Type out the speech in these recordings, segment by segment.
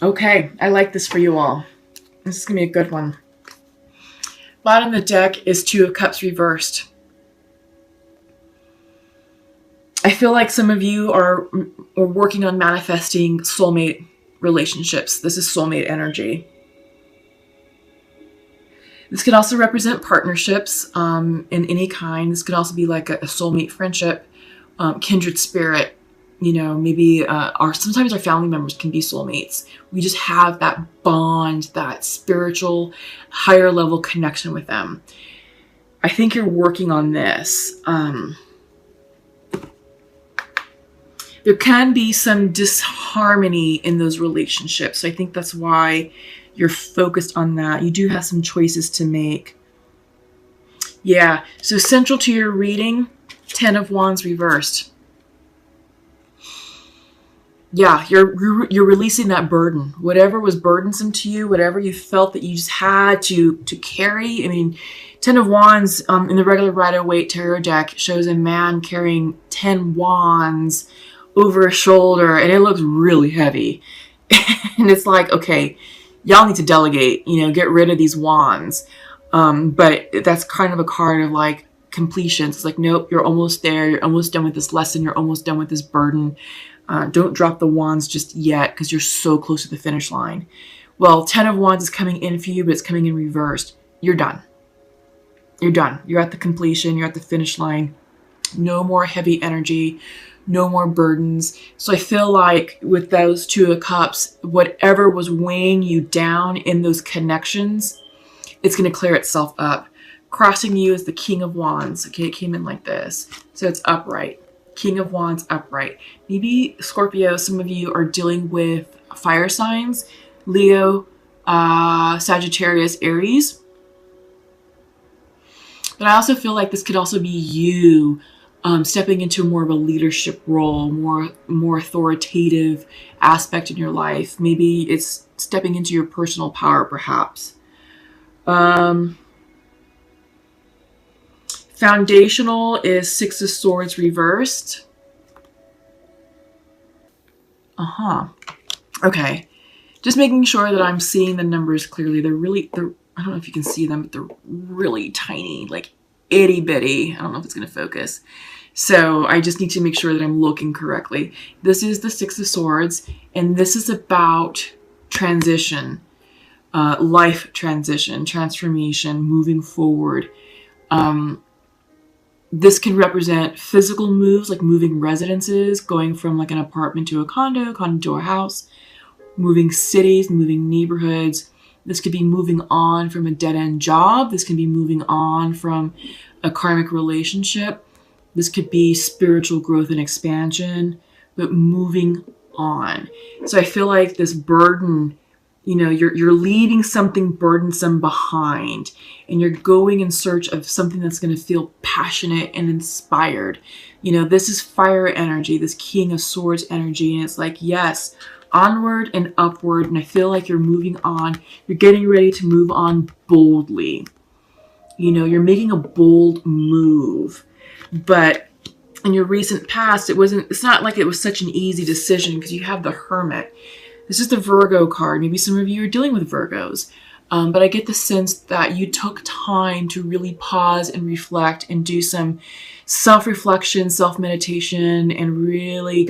Okay, I like this for you all. This is going to be a good one. Bottom of the deck is Two of Cups reversed. I feel like some of you are working on manifesting soulmate relationships. This is soulmate energy. This could also represent partnerships in any kind. This could also be like a soulmate friendship, kindred spirit. You know, maybe sometimes our family members can be soulmates. We just have that bond, that spiritual, higher level connection with them. I think you're working on this. There can be some disharmony in those relationships. So I think that's why you're focused on that. You do have some choices to make. Yeah, so central to your reading, 10 of Wands reversed. Yeah, you're releasing that burden. Whatever was burdensome to you, whatever you felt that you just had to carry. I mean, 10 of Wands in the regular Rider-Waite tarot deck shows a man carrying 10 wands over his shoulder, and it looks really heavy. And it's like, okay, y'all need to delegate, get rid of these wands. But that's kind of a card of like completion. It's like, nope, you're almost there. You're almost done with this lesson. You're almost done with this burden. Don't drop the wands just yet because you're so close to the finish line. Well, 10 of Wands is coming in for you, but it's coming in reversed. You're done. You're done. You're at the completion. You're at the finish line. No more heavy energy. No more burdens. So I feel like with those Two of Cups, whatever was weighing you down in those connections, it's going to clear itself up. Crossing you is the King of Wands. Okay, it came in like this. So it's upright. King of Wands upright. Maybe Scorpio, some of you are dealing with fire signs. Leo, Sagittarius, Aries. But I also feel like this could also be you stepping into more of a leadership role, more authoritative aspect in your life. Maybe it's stepping into your personal power, perhaps. Foundational is Six of Swords reversed. Okay. Just making sure that I'm seeing the numbers clearly. They're I don't know if you can see them, but they're really tiny, like itty bitty. I don't know if it's going to focus. So I just need to make sure that I'm looking correctly. This is the Six of Swords, and this is about transition, life transition, transformation, moving forward. This can represent physical moves, like moving residences, going from like an apartment to a condo to a house, moving cities, moving neighborhoods. This could be moving on from a dead-end job. This can be moving on from a karmic relationship. This could be spiritual growth and expansion, but moving on. So I feel like this burden, you're leaving something burdensome behind, and you're going in search of something that's going to feel passionate and inspired. This is fire energy, this King of Swords energy, and it's like, yes, onward and upward. And I feel like you're moving on. You're getting ready to move on boldly. You're making a bold move. But in your recent past, it's not like it was such an easy decision because you have the Hermit. This is the Virgo card. Maybe some of you are dealing with Virgos. But I get the sense that you took time to really pause and reflect and do some self-reflection, self-meditation, and really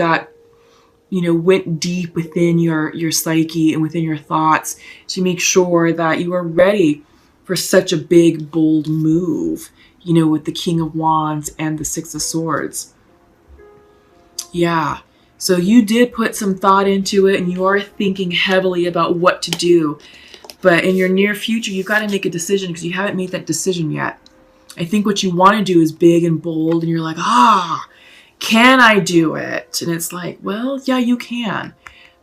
went deep within your psyche and within your thoughts to make sure that you are ready for such a big, bold move, with the King of Wands and the Six of Swords. Yeah. So you did put some thought into it, and you are thinking heavily about what to do. But in your near future, you've got to make a decision because you haven't made that decision yet. I think what you want to do is big and bold, and you're like, can I do it? And it's like, well, yeah, you can.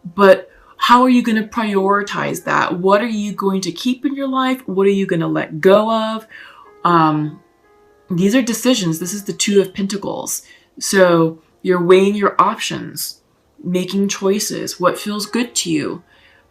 But how are you going to prioritize that? What are you going to keep in your life? What are you going to let go of? These are decisions. This is the Two of Pentacles. So you're weighing your options, making choices, what feels good to you.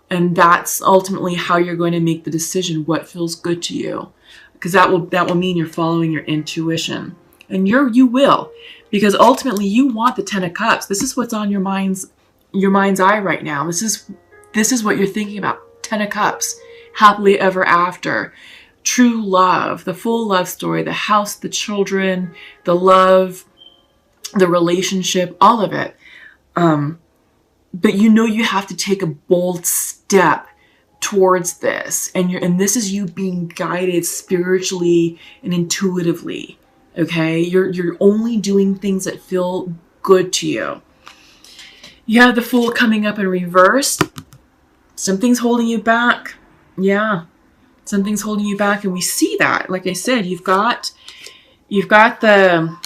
And that's ultimately how you're going to make the decision, what feels good to you. Because that will mean you're following your intuition. And you will. Because ultimately you want the Ten of Cups. This is what's on your mind's eye right now. This is this is what you're thinking about. 10 of Cups, happily ever after, true love, the full love story, the house, the children, the love, the relationship, all of it. But you know you have to take a bold step towards this, and this is you being guided spiritually and intuitively. Okay, you're only doing things that feel good to you. You have the Fool coming up in reverse. Something's holding you back. Yeah, something's holding you back, and we see that. Like I said, you've got the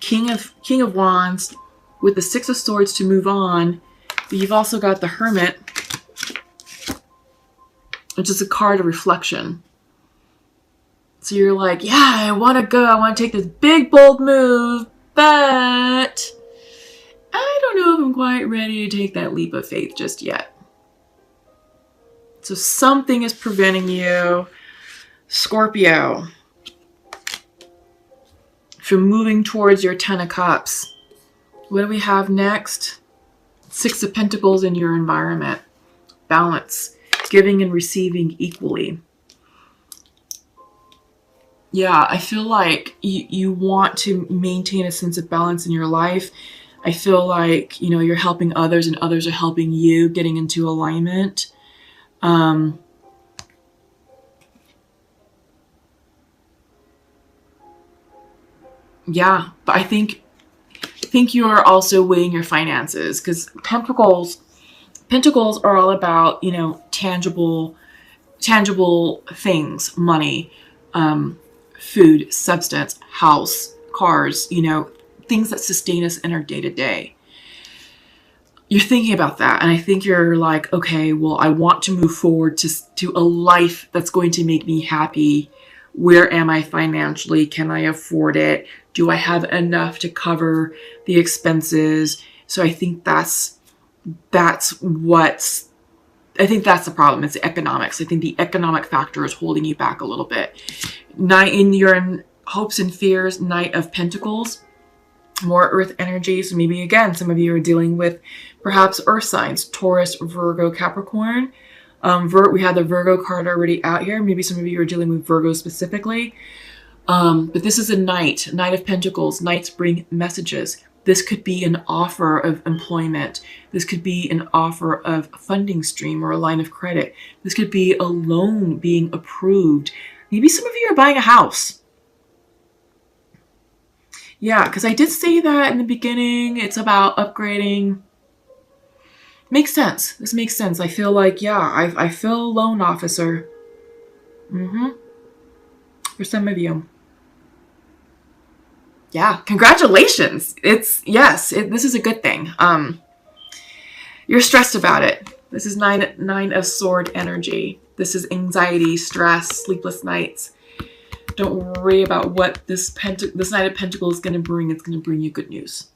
King of Wands with the Six of Swords to move on, but you've also got the Hermit, which is a card of reflection. So you're like, yeah, I want to go. I want to take this big, bold move, but I don't know if I'm quite ready to take that leap of faith just yet. So something is preventing you, Scorpio, from moving towards your 10 of Cups. What do we have next? 6 of Pentacles in your environment. Balance. Giving and receiving equally. Yeah, I feel like you want to maintain a sense of balance in your life. I feel like, you're helping others and others are helping you, getting into alignment. Yeah, but I think you are also weighing your finances, because Pentacles are all about, tangible things, money, food, substance, house, cars, things that sustain us in our day to day. You're thinking about that, and I think you're like, okay, well, I want to move forward to a life that's going to make me happy. Where am I financially? Can I afford it? Do I have enough to cover the expenses? So I think that's the problem. It's the economics. I think the economic factor is holding you back a little bit. You're in hopes and fears, Knight of Pentacles, more earth energy. So maybe again, some of you are dealing with perhaps earth signs, Taurus, Virgo, Capricorn. We had the Virgo card already out here. Maybe some of you are dealing with Virgo specifically. But this is a Knight of Pentacles. Knights bring messages. This could be an offer of employment. This could be an offer of a funding stream or a line of credit. This could be a loan being approved. Maybe some of you are buying a house. Yeah, because I did say that in the beginning. It's about upgrading. Makes sense. This makes sense. I feel like, yeah, I feel loan officer. For some of you. Yeah, congratulations. This is a good thing. You're stressed about it. This is nine of sword energy. This is anxiety, stress, sleepless nights. Don't worry about what this Knight of Pentacles is going to bring. It's going to bring you good news.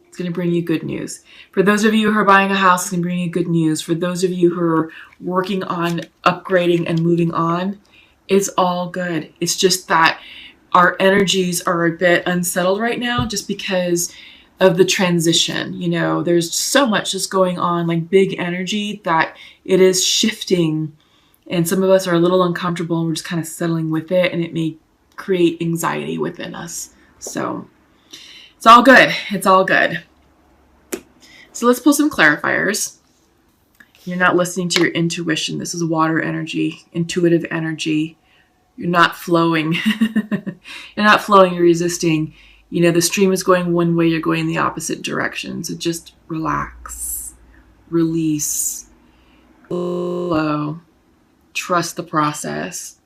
It's going to bring you good news. For those of you who are buying a house, it's going to bring you good news. For those of you who are working on upgrading and moving on, it's all good. It's just that our energies are a bit unsettled right now just because of the transition. There's so much just going on, like big energy, that it is shifting. And some of us are a little uncomfortable and we're just kind of settling with it, and it may create anxiety within us. So it's all good. It's all good. So let's pull some clarifiers. You're not listening to your intuition. This is water energy, intuitive energy. You're not flowing. You're not flowing, you're resisting. The stream is going one way, you're going the opposite direction. So just relax, release, flow, trust the process.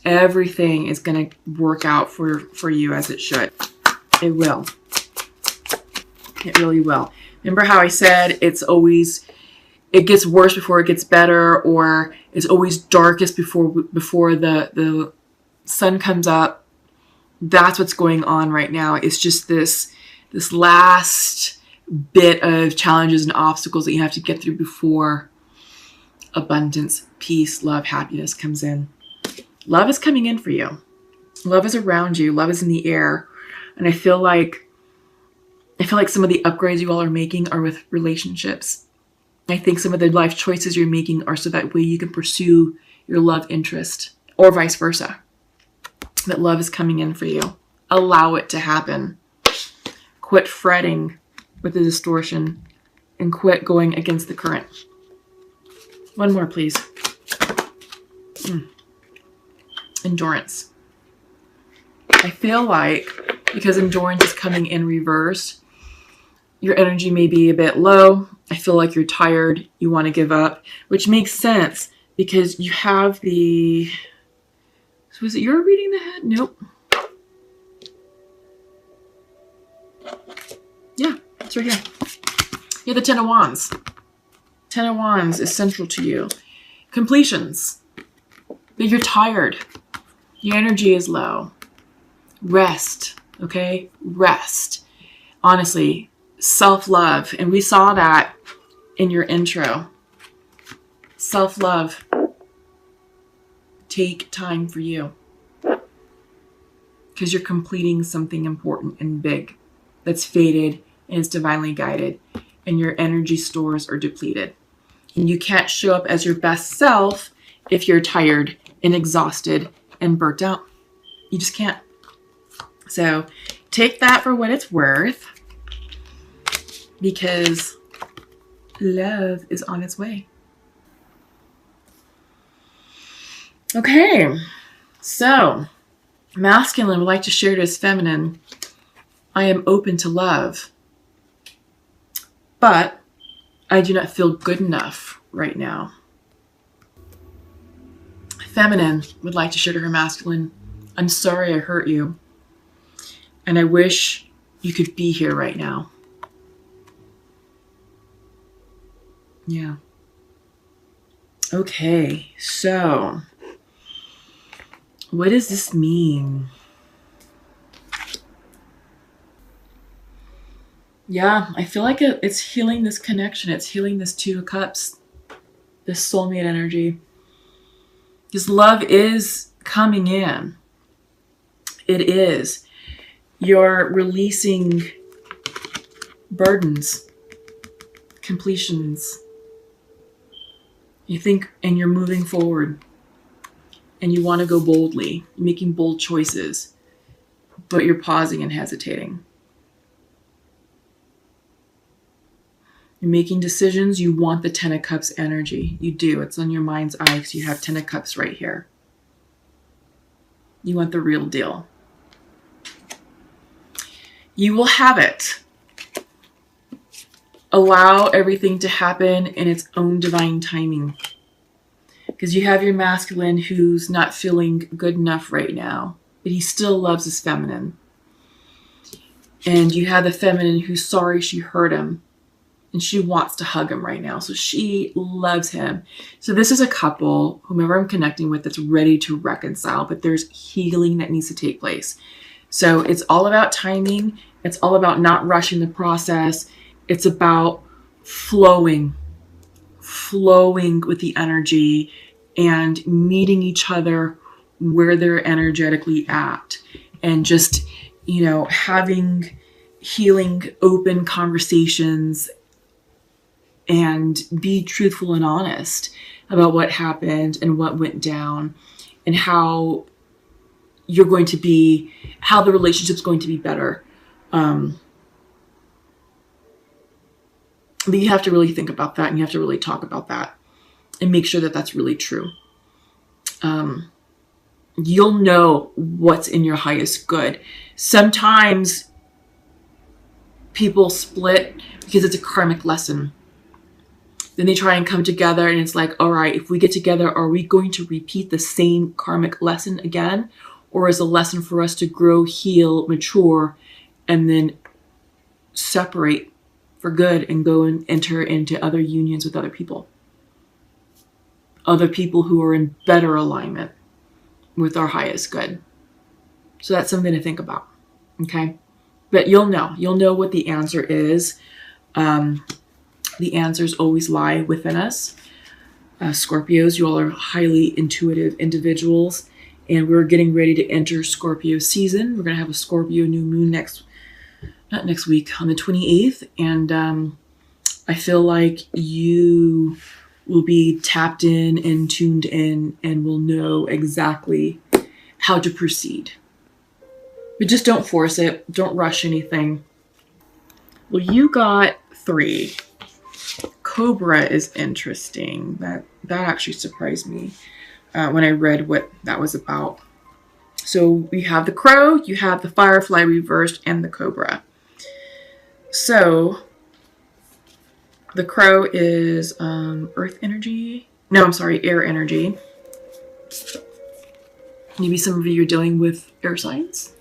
Everything is going to work out for you as it should. It will. It really will. Remember how I said it gets worse before it gets better, or it's always darkest before the sun comes up. That's what's going on right now. It's just this last bit of challenges and obstacles that you have to get through before abundance, peace, love, happiness comes in. Love is coming in for you. Love is around you. Love is in the air. And I feel like some of the upgrades you all are making are with relationships. I think some of the life choices you're making are so that way you can pursue your love interest, or vice versa. That love is coming in for you. Allow it to happen. Quit fretting with the distortion and quit going against the current. One more, please. Endurance. I feel like because endurance is coming in reverse, your energy may be a bit low. I feel like you're tired. You want to give up, which makes sense because you have the... So is it you're reading the head? Nope. Yeah, it's right here. You have the Ten of Wands. Ten of Wands is central to you. Completions. But you're tired. Your energy is low. Rest, okay? Rest. Honestly, self-love. And we saw that in your intro. Self-love. Take time for you. Because you're completing something important and big that's faded and is divinely guided. And your energy stores are depleted. And you can't show up as your best self if you're tired and exhausted and burnt out. You just can't. So take that for what it's worth, because love is on its way. Okay, so masculine would like to share to his feminine, I am open to love, but I do not feel good enough right now. Feminine would like to share to her masculine, I'm sorry I hurt you, and I wish you could be here right now. Yeah. Okay, so what does this mean? Yeah, I feel like it's healing this connection. It's healing this Two of Cups, this soulmate energy. Because love is coming in. It is. You're releasing burdens, completions. You think, and you're moving forward. And you want to go boldly, making bold choices. But you're pausing and hesitating. You're making decisions. You want the Ten of Cups energy. You do. It's on your mind's eye because you have Ten of Cups right here. You want the real deal. You will have it. Allow everything to happen in its own divine timing. Because you have your masculine who's not feeling good enough right now, but he still loves his feminine. And you have the feminine who's sorry she hurt him. And she wants to hug him right now. So she loves him. So this is a couple, whomever I'm connecting with, that's ready to reconcile. But there's healing that needs to take place. So it's all about timing. It's all about not rushing the process. It's about flowing with the energy and meeting each other where they're energetically at. And just, having healing, open conversations and be truthful and honest about what happened and what went down and how you're going to be, how the relationship's going to be better. But you have to really think about that and you have to really talk about that and make sure that that's really true. You'll know what's in your highest good. Sometimes people split because it's a karmic lesson. Then they try and come together and it's like, all right, if we get together, are we going to repeat the same karmic lesson again? Or is a lesson for us to grow, heal, mature, and then separate for good and go and enter into other unions with other people? Other people who are in better alignment with our highest good. So that's something to think about. Okay? But you'll know what the answer is. The answers always lie within us. Scorpios, you all are highly intuitive individuals. And we're getting ready to enter Scorpio season. We're going to have a Scorpio new moon not next week, on the 28th. And I feel like you will be tapped in and tuned in and will know exactly how to proceed. But just don't force it. Don't rush anything. Well, you got 3. Cobra is interesting. That actually surprised me when I read what that was about. So we have the crow, you have the firefly reversed, and the cobra. So the crow is earth energy. No, I'm sorry, air energy. Maybe some of you are dealing with air signs.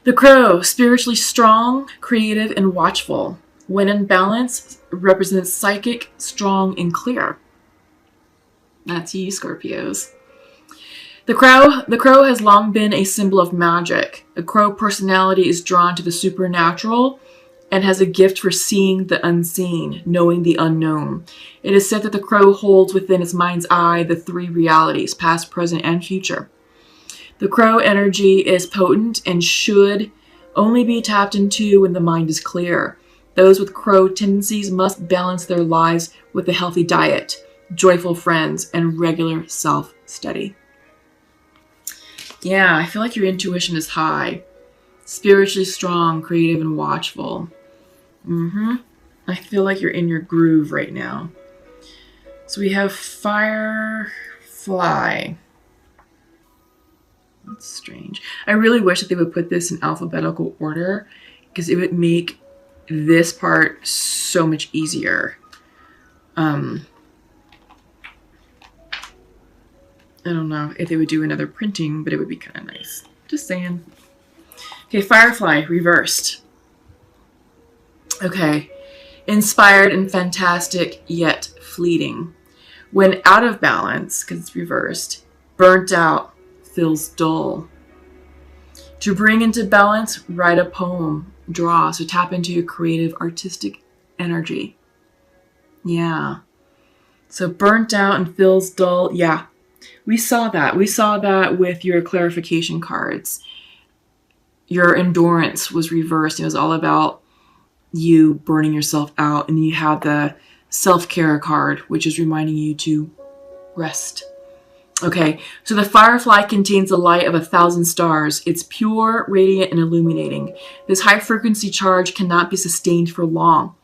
The crow, spiritually strong, creative, and watchful. When in balance, represents psychic, strong, and clear. That's you, Scorpios. The crow has long been a symbol of magic. A crow personality is drawn to the supernatural and has a gift for seeing the unseen, knowing the unknown. It is said that the crow holds within its mind's eye the 3 realities, past, present, and future. The crow energy is potent and should only be tapped into when the mind is clear. Those with crow tendencies must balance their lives with a healthy diet, joyful friends, and regular self-study. Yeah, I feel like your intuition is high. Spiritually strong, creative, and watchful. I feel like you're in your groove right now. So we have firefly. That's strange. I really wish that they would put this in alphabetical order because it would make this part so much easier. I don't know if they would do another printing, but it would be kind of nice. Just saying. Okay, firefly reversed. Okay. Inspired and fantastic, yet fleeting. When out of balance, because it's reversed, burnt out, feels dull. To bring into balance, write a poem, draw. So tap into your creative, artistic energy. Yeah. So burnt out and feels dull. Yeah. We saw that. We saw that with your clarification cards. Your endurance was reversed. It was all about you burning yourself out. And then you have the self-care card, which is reminding you to rest. Okay, so the firefly contains the light of 1,000 stars. It's pure, radiant, and illuminating. This high-frequency charge cannot be sustained for long.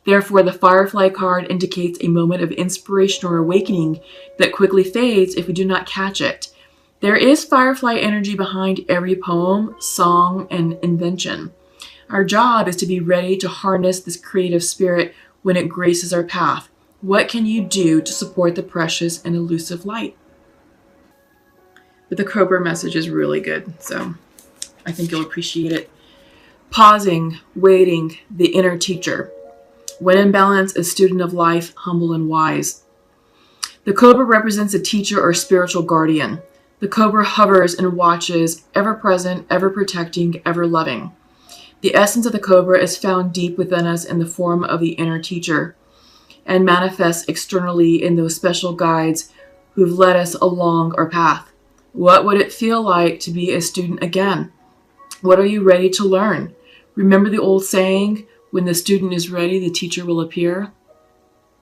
Therefore, the firefly card indicates a moment of inspiration or awakening that quickly fades if we do not catch it. There is firefly energy behind every poem, song, and invention. Our job is to be ready to harness this creative spirit when it graces our path. What can you do to support the precious and elusive light? But the Cobra message is really good, so I think you'll appreciate it. Pausing, waiting, the inner teacher. When in balance, a student of life, humble and wise. The Cobra represents a teacher or spiritual guardian. The Cobra hovers and watches, ever present, ever protecting, ever loving. The essence of the Cobra is found deep within us in the form of the inner teacher and manifests externally in those special guides who've led us along our path. What would it feel like to be a student again? What are you ready to learn? Remember the old saying, when the student is ready, the teacher will appear?